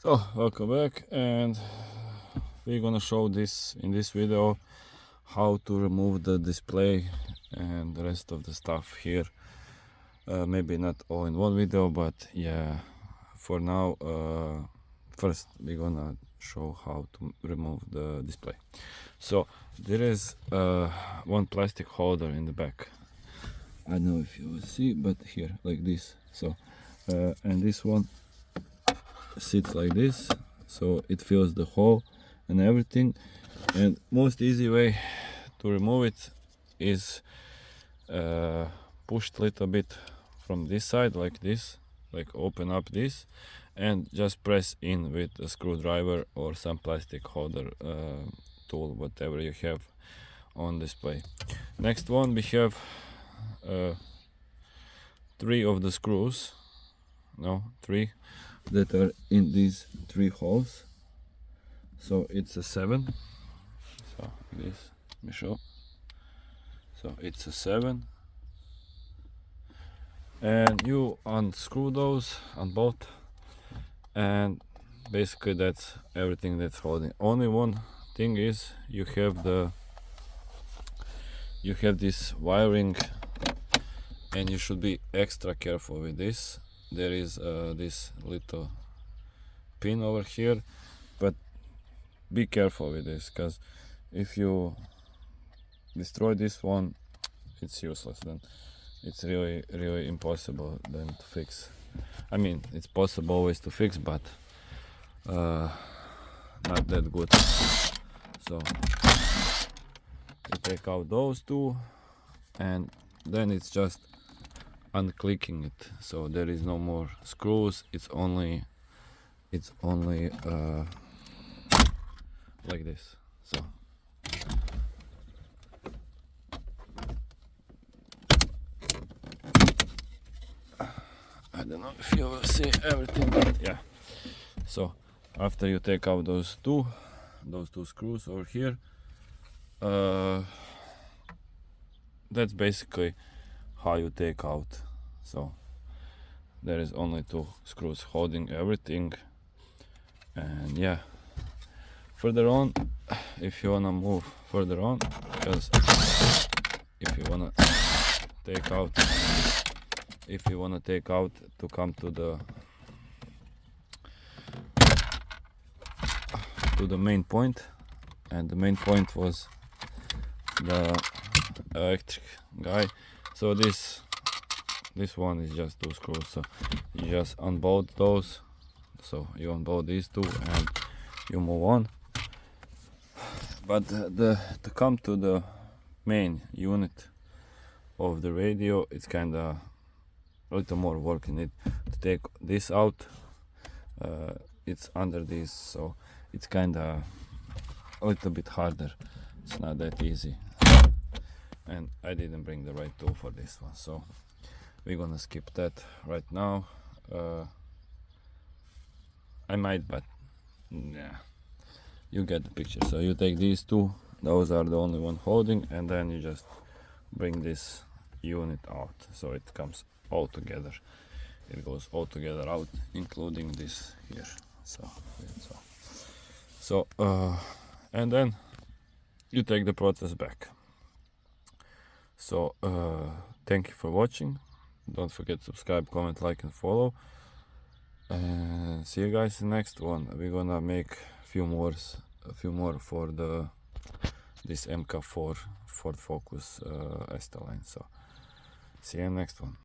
So welcome back, and we're gonna show this in this video how to remove the display and the rest of the stuff here. Maybe not all in one video, but yeah, for now first we're gonna show how to remove the display. So there is one plastic holder in the back. I don't know if you will see, but here like this. So and this one sits like this, so it fills the hole and everything. And most easy way to remove it is pushed a little bit from this side like this, like open up this and just press in with a screwdriver or some plastic holder tool, whatever you have on display. Next one, we have 3 of the screws, no, 3 that are in these 3 holes. So it's a 7. So this, let me show. So it's a 7, and you unscrew those on both, and basically that's everything that's holding. Only one thing is you have this wiring, and you should be extra careful with this. There is this little pin over here, but be careful with this, because if you destroy this one, it's useless. Then it's really impossible then to fix. I mean, it's possible always to fix, but not that good. So you take out those 2, and then it's just unclicking it. So there is no more screws. It's only like this. So I don't know if you will see everything, but yeah. So after you take out those two screws over here, that's basically how you take out. So there is only 2 screws holding everything, and yeah, further on, if you wanna move further on, because if you wanna take out to come to the main point, and the main point was the electric guy. So this one is just 2 screws, so you just unbolt those. So you unbolt these 2 and you move on. But to come to the main unit of the radio, it's kinda a little more work in it. To take this out, it's under this, so it's kinda a little bit harder. It's not that easy, and I didn't bring the right tool for this one, so we're gonna skip that right now. I might, but yeah, you get the picture. So you take these 2, those are the only one holding, and then you just bring this unit out, so it comes all together. It goes all together out, including this here. So and then you take the process back. So thank you for watching. Don't forget to subscribe, comment, like and follow, and see you guys in the next one. We're gonna make a few more for this Mk4 Ford Focus line. So see you in the next one.